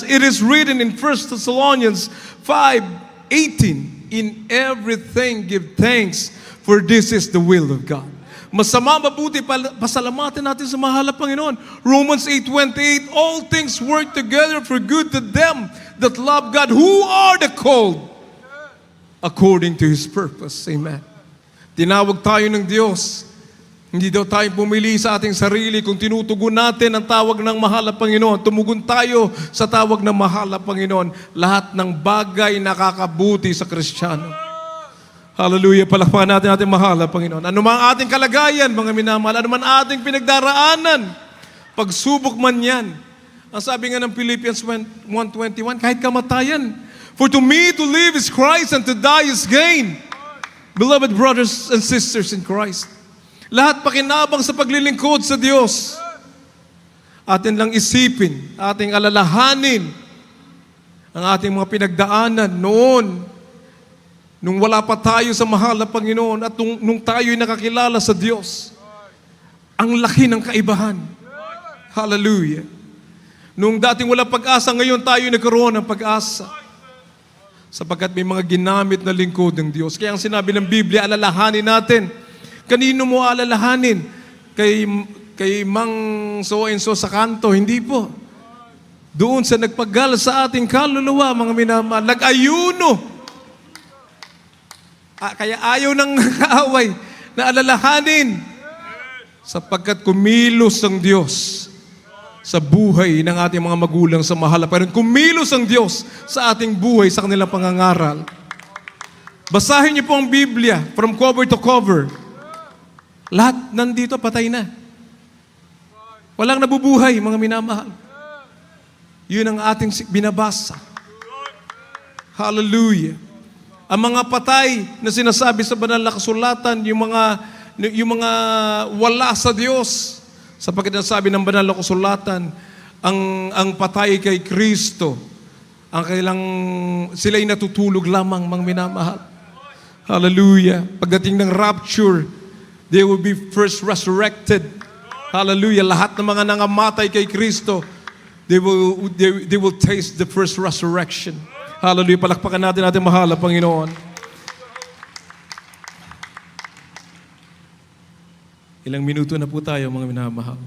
it is written in 1 Thessalonians 5:18, in everything give thanks, for this is the will of God. Masama mabuti, pasalamatan natin sa mahal na Panginoon. Romans 8:28, all things work together for good to them that love God, who are the called according to His purpose. Amen. Tinawag tayo ng Diyos. Hindi daw tayo pumili sa ating sarili. Kung tinutugon natin ang tawag ng mahal na Panginoon, tumugon tayo sa tawag ng mahal na Panginoon, lahat ng bagay nakakabuti sa Kristiyano. Hallelujah. Palakpakan natin ating mahal na Panginoon. Ano man ating kalagayan, mga minamahal, ano man ating pinagdaraanan, pagsubok man yan. Ang sabi nga ng Philippians 1:21, kahit kamatayan, for to me to live is Christ and to die is gain. Beloved brothers and sisters in Christ, lahat pakinabang sa paglilingkod sa Diyos. Atin lang isipin, ating alalahanin ang ating mga pinagdaanan noon, nung wala pa tayo sa mahal na Panginoon at nung tayo'y nakakilala sa Diyos. Ang laki ng kaibahan. Hallelujah. Nung dating wala pag-asa, ngayon tayo nagkaroon ng pag-asa. Sapagkat may mga ginamit na lingkod ng Diyos. Kaya ang sinabi ng Biblia, alalahanin natin. Kanino mo alalahanin? Kay Mang so-and-so sa kanto? Hindi po. Doon sa nagpagal sa ating kaluluwa, mga minamahal, nag-ayuno. Kaya ayaw ng kaaway na alalahanin. Sapagkat kumilos ang Diyos sa buhay ng ating mga magulang sa mahal. Pero kumilos ang Diyos sa ating buhay, sa kanilang pangangaral. Basahin niyo po ang Biblia from cover to cover. Lahat nandito patay na. Walang nabubuhay, mga minamahal. Yun ang ating binabasa. Hallelujah. Ang mga patay na sinasabi sa banal na kasulatan, yung mga wala sa Diyos. Sapagkat nasabi ng banal na kasulatan, ang patay kay Kristo, sila'y natutulog lamang, mga minamahal. Hallelujah. Pagdating ng rapture, they will be first resurrected. Hallelujah. Lahat ng mga nangamatay kay Kristo, they will taste the first resurrection. Hallelujah. Palakpakan natin mahal na Panginoon. Ilang minuto na po tayo, mga minamahal.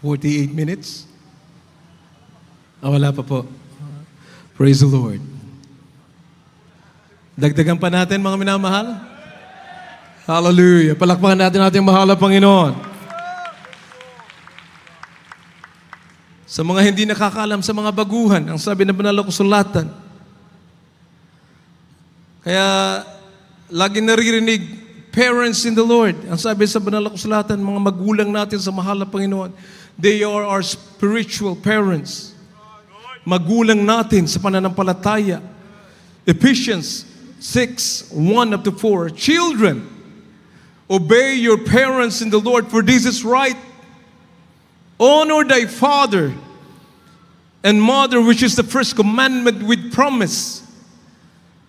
48 minutes? Wala pa po. Praise the Lord. Dagdagan pa natin, mga minamahal. Hallelujah. Palakpakan natin mahal na Panginoon. Sa mga hindi nakakaalam, sa mga baguhan, ang sabi ng banal na kasulatan. Kaya, lagi naririnig, parents in the Lord. Ang sabi sa banal na kasulatan, mga magulang natin sa mahal na Panginoon, they are our spiritual parents. Magulang natin sa pananampalataya. Ephesians 6:1-4. Children, obey your parents in the Lord, for this is right. Honor thy father and mother, which is the first commandment with promise,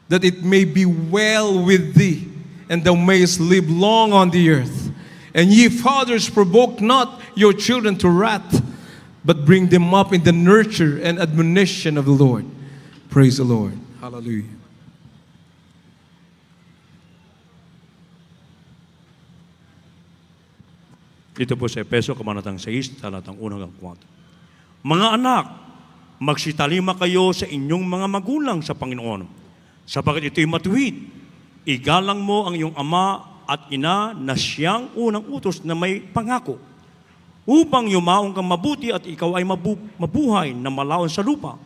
that it may be well with thee, and thou mayest live long on the earth. And ye fathers, provoke not your children to wrath, but bring them up in the nurture and admonition of the Lord. Praise the Lord. Hallelujah. Dito po sa Efeso, kabanatang 6, talatang 1-4. Mga anak, magsitalima kayo sa inyong mga magulang sa Panginoon, sapagkat ito'y matuwid. Igalang mo ang iyong ama at ina na siyang unang utos na may pangako, upang yumaong kang mabuti at ikaw ay mabuhay na malaon sa lupa.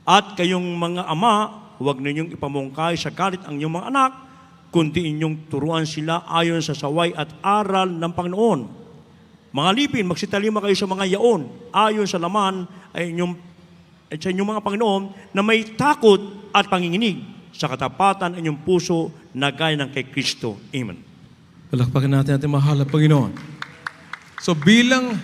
At kayong mga ama, huwag ninyong ipamungkay sa galit ang inyong mga anak, kundi inyong turuan sila ayon sa saway at aral ng Panginoon. Mga lipin, magsitalima kayo sa mga yaon, ayon sa laman ay sa inyong mga Panginoon na may takot at panginginig sa katapatan inyong puso na gaya ng kay Kristo. Amen. Palakpakan natin ating mahal na Panginoon. So bilang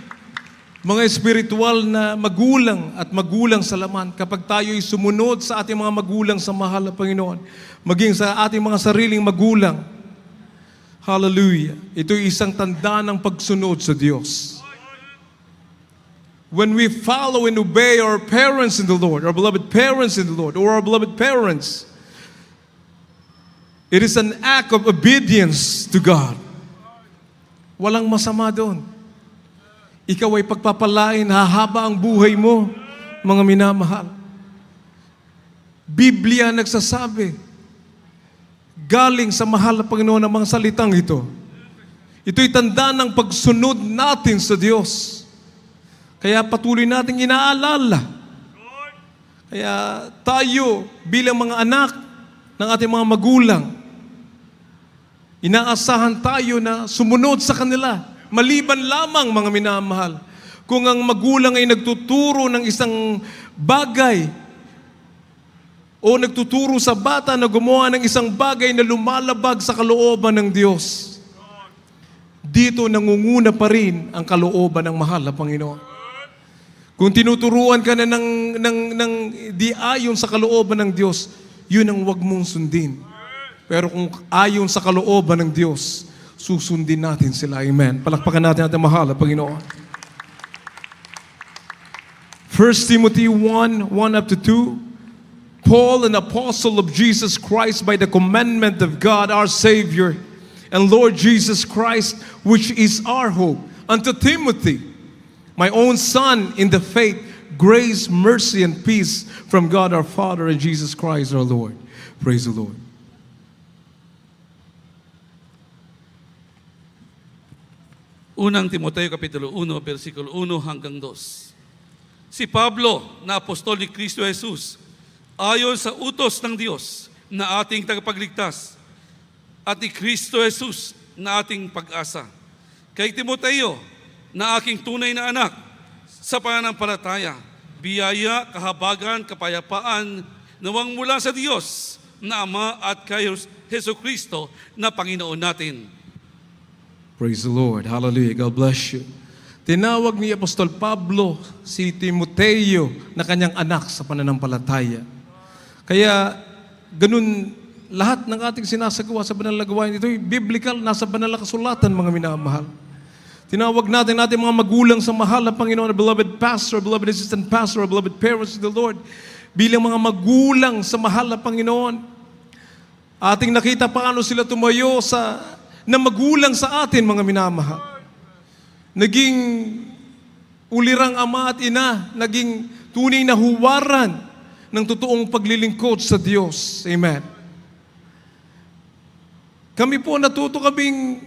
mga espiritual na magulang at magulang sa laman, kapag tayo'y sumunod sa ating mga magulang sa mahal na Panginoon, maging sa ating mga sariling magulang, hallelujah, ito'y isang tanda ng pagsunod sa Diyos. When we follow and obey our parents in the Lord, our beloved parents in the Lord, or our beloved parents, it is an act of obedience to God. Walang masama doon. Ikaw ay pagpapalain, hahaba ang buhay mo, mga minamahal. Biblia nagsasabi, galing sa mahal na Panginoon ang mga salitang ito. Ito'y tanda ng pagsunod natin sa Diyos. Kaya patuloy nating inaalala. Kaya tayo bilang mga anak ng ating mga magulang, inaasahan tayo na sumunod sa kanila. Maliban lamang, mga minamahal, kung ang magulang ay nagtuturo ng isang bagay o nagtuturo sa bata na gumawa ng isang bagay na lumalabag sa kalooban ng Diyos, dito nangunguna pa rin ang kalooban ng mahal na Panginoon. Kung tinuturuan ka na ng di ayon sa kalooban ng Diyos, yun ang wag mong sundin. Pero kung ayon sa kalooban ng Diyos, susundin natin sila. Amen. Palakpakan natin ating mahal na Panginoon. 1 Timothy 1:1 up to 2. Paul, an apostle of Jesus Christ by the commandment of God our Savior and Lord Jesus Christ, which is our hope, unto Timothy, my own son in the faith, grace, mercy, and peace from God our Father and Jesus Christ our Lord. Praise the Lord. Unang Timoteo Kapitulo 1, versikulo 1 hanggang 2. Si Pablo, na apostol ni Kristo Jesus, ayon sa utos ng Diyos na ating tagapagligtas, at ni Kristo Jesus na ating pag-asa. Kay Timoteo, na aking tunay na anak, sa pananampalataya, biyaya, kahabagan, kapayapaan, nawang mula sa Diyos na Ama at kay Hesus Kristo na Panginoon natin. Praise the Lord. Hallelujah. God bless you. Tinawag ni Apostol Pablo si Timoteo na kanyang anak sa pananampalataya. Kaya ganun lahat ng ating sinasagawa sa banal na gawain, ito'y biblical, nasa banal na kasulatan, mga minamahal. Tinawag natin mga magulang sa mahal na Panginoon, beloved pastor, beloved assistant pastor, beloved parents of the Lord, bilang mga magulang sa mahal na Panginoon. Ating nakita paano sila tumayo na magulang sa atin, mga minamahal. Naging ulirang ama at ina, naging tunay na huwaran ng totoong paglilingkod sa Diyos. Amen. Kami po natuto kaming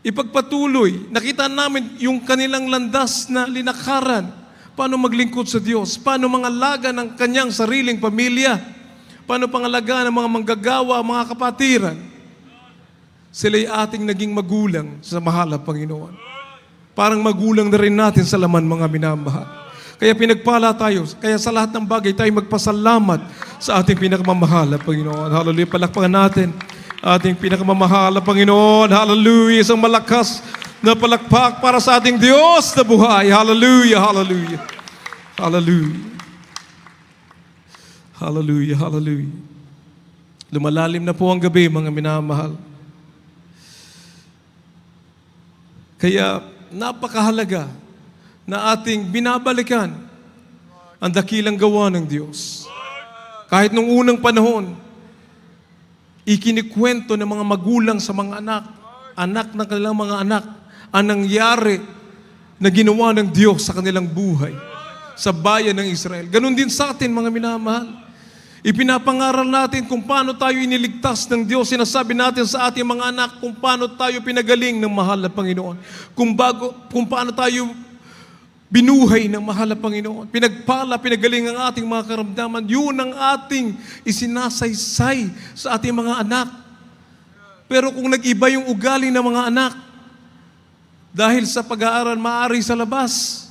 ipagpatuloy. Nakita namin yung kanilang landas na linakaran. Paano maglingkod sa Diyos? Paano mangalaga ng kanyang sariling pamilya? Paano pangalaga ng mga manggagawa, mga kapatiran? Sila'y ating naging magulang sa mahal na Panginoon. Parang magulang na rin natin sa laman, mga minamahal. Kaya pinagpala tayo. Kaya sa lahat ng bagay tayo magpasalamat sa ating pinakamamahal na Panginoon. Hallelujah. Palakpakan natin ating pinakamamahal na Panginoon. Hallelujah. Isang malakas na palakpak para sa ating Diyos na buhay. Hallelujah. Hallelujah. Hallelujah. Hallelujah. Hallelujah. Lumalalim na po ang gabi, mga minamahal. Kaya napakahalaga na ating binabalikan ang dakilang gawa ng Diyos. Kahit nung unang panahon, ikinikwento ng mga magulang sa mga anak ng kanilang mga anak, ang nangyari na ginawa ng Diyos sa kanilang buhay, sa bayan ng Israel. Ganon din sa atin, mga minamahal. Ipinapangaral natin kung paano tayo iniligtas ng Diyos. Sinasabi natin sa ating mga anak kung paano tayo pinagaling ng mahal na Panginoon. Kung paano tayo binuhay ng mahal na Panginoon. Pinagpala, pinagaling ang ating mga karamdaman. Yun ang ating isinasaysay sa ating mga anak. Pero kung nag-iba yung ugali ng mga anak, Dahil sa pag-aaral maaari sa labas,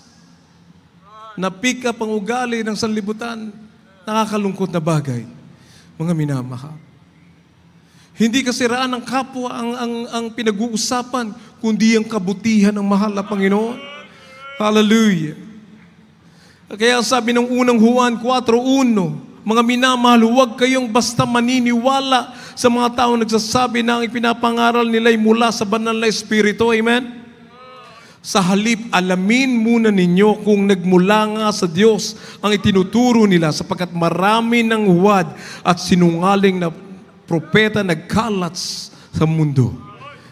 na pick up ang ugali ng sanlibutan, nakakalungkot na bagay, mga minamahal. Hindi kasiraan ng kapwa ang pinag-uusapan, kundi ang kabutihan ng mahal na Panginoon. Hallelujah. Kaya sabi ng unang Juan 4:1, mga minamahal, huwag kayong basta maniniwala sa mga tao nagsasabi na ang ipinapangaral nila'y mula sa banal na Espiritu. Amen? Sa halip, alamin muna ninyo kung nagmula nga sa Diyos ang itinuturo nila sapagkat marami ng huwad at sinungaling na propeta nagkalat sa mundo.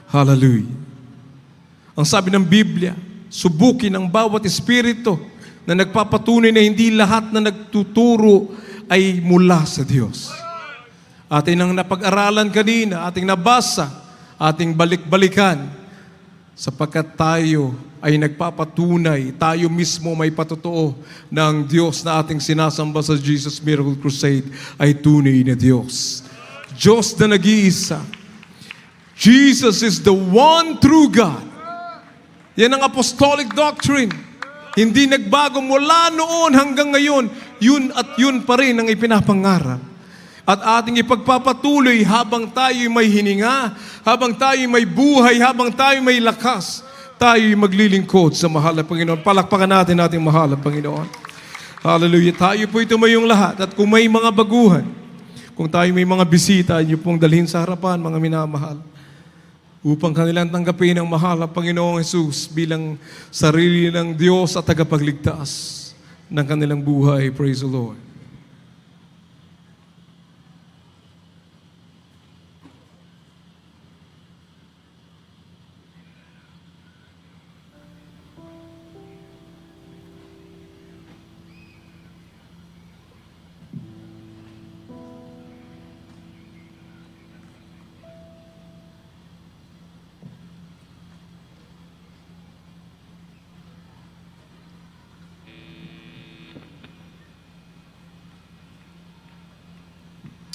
Hallelujah. Ang sabi ng Biblia, subukin ang bawat espiritu na nagpapatunay na hindi lahat na nagtuturo ay mula sa Diyos. Ating nang napag-aralan kanina, ating nabasa, ating balik-balikan, sapagkat tayo ay nagpapatunay, tayo mismo may patotoo na ang Diyos na ating sinasamba sa Jesus Miracle Crusade ay tunay na Diyos. Diyos na nag-iisa. Jesus is the one true God. Yan ang apostolic doctrine. Hindi nagbago mula noon hanggang ngayon. Yun at yun pa rin ang ipinapangarap. At ating ipagpapatuloy habang tayo may hininga, habang tayo may buhay, habang tayo may lakas, tayo maglilingkod sa mahal na Panginoon. Palakpakan natin ating mahal na Panginoon. Hallelujah. Tayo po'y tumayong lahat. At kung may mga baguhan, kung tayo may mga bisita, niyo pong dalhin sa harapan, mga minamahal, upang kanilang tanggapin ang mahal na Panginoong Jesus bilang sarili ng Diyos at tagapagligtas ng kanilang buhay. Praise the Lord.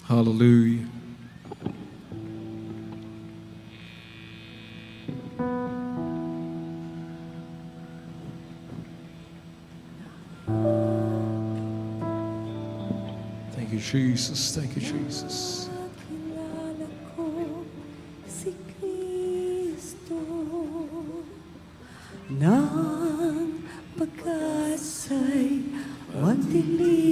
Hallelujah. Thank you, Jesus. Thank you, Jesus. Kilala ko si Kristo nang pag-asa'y magdilim.